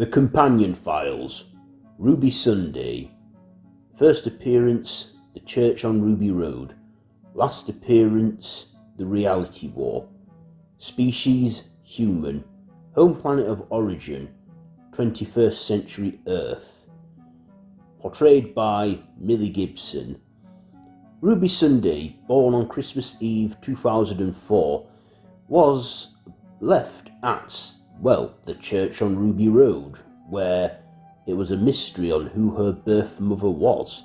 The Companion Files, Ruby Sunday. First appearance, The Church on Ruby Road. Last appearance, The Reality War. Species, human. Home planet of origin, 21st century Earth. Portrayed by Millie Gibson. Ruby Sunday, born on Christmas Eve 2004, was left at, the church on Ruby Road, where it was a mystery on who her birth mother was.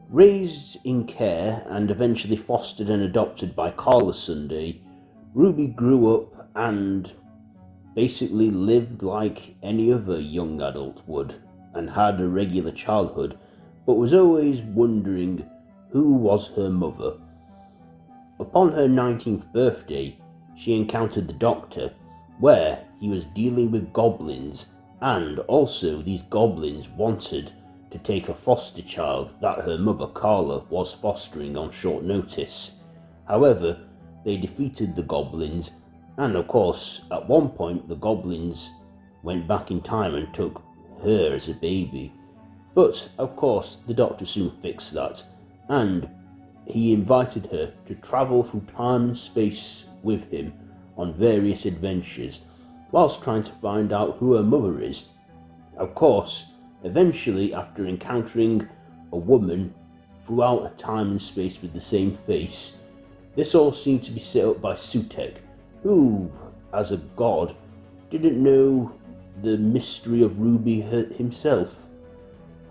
Raised in care and eventually fostered and adopted by Carla Sunday, Ruby grew up and basically lived like any other young adult would, and had a regular childhood, but was always wondering who was her mother. Upon her 19th birthday, she encountered the Doctor, where he was dealing with goblins, and also these goblins wanted to take a foster child that her mother Carla was fostering on short notice. However, they defeated the goblins, and of course, at one point the goblins went back in time and took her as a baby. But of course, the Doctor soon fixed that, and he invited her to travel through time and space with him on various adventures, whilst trying to find out who her mother is. Of course, eventually, after encountering a woman throughout time and space with the same face, this all seemed to be set up by Sutek, who, as a god, didn't know the mystery of Ruby himself.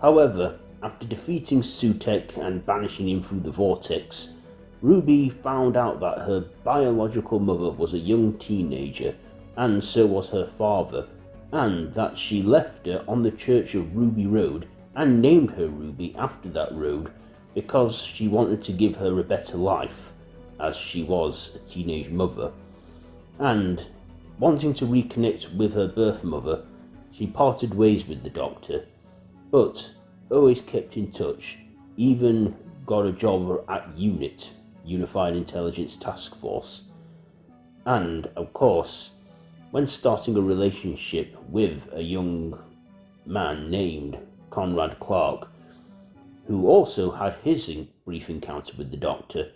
However, after defeating Sutek and banishing him through the vortex, Ruby found out that her biological mother was a young teenager, and so was her father, and that she left her on the Church of Ruby Road and named her Ruby after that road because she wanted to give her a better life, as she was a teenage mother. And wanting to reconnect with her birth mother, she parted ways with the Doctor, but always kept in touch, even got a job at UNIT, Unified Intelligence Task Force. And of course, when starting a relationship with a young man named Conrad Clark, who also had his brief encounter with the Doctor,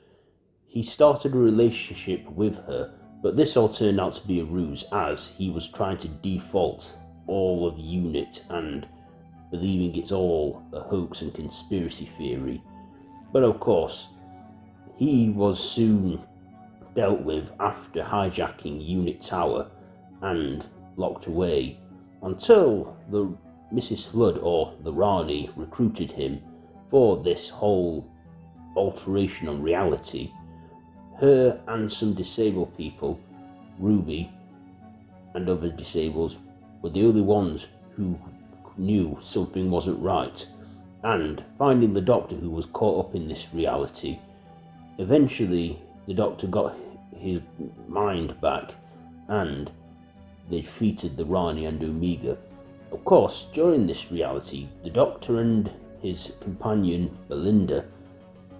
he started a relationship with her, but this all turned out to be a ruse, as he was trying to default all of UNIT and believing it's all a hoax and conspiracy theory. But of course, he was soon dealt with after hijacking Unit Tower and locked away, until the Mrs. Flood, or the Rani, recruited him for this whole alteration on reality. Her and some disabled people, Ruby and other disables, were the only ones who knew something wasn't right, and finding the Doctor, who was caught up in this reality, eventually the Doctor got his mind back and they defeated the Rani and Omega. Of course, during this reality, the Doctor and his companion Belinda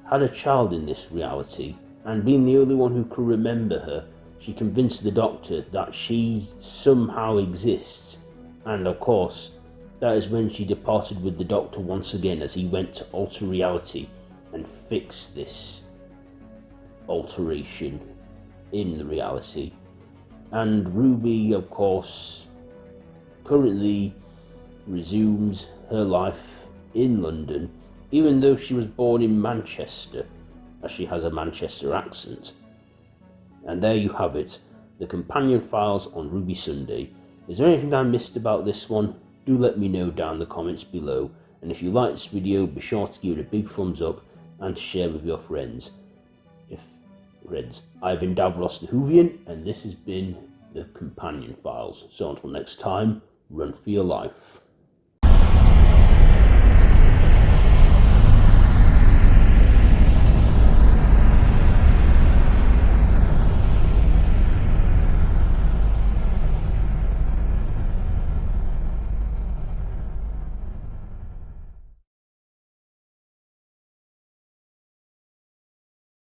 had a child in this reality, and being the only one who could remember her, she convinced the Doctor that she somehow exists, and of course, that is when she departed with the Doctor once again, as he went to alter reality and fix this alteration in the reality. And Ruby, of course, currently resumes her life in London, even though she was born in Manchester, as she has a Manchester accent. And there you have it, the Companion Files on Ruby Sunday. Is there anything I missed about this one? Do let me know down in the comments below, and if you like this video, be sure to give it a big thumbs up and share with your friends. I've been Davros the Whovian, and this has been the Companion Files. So until next time, run for your life.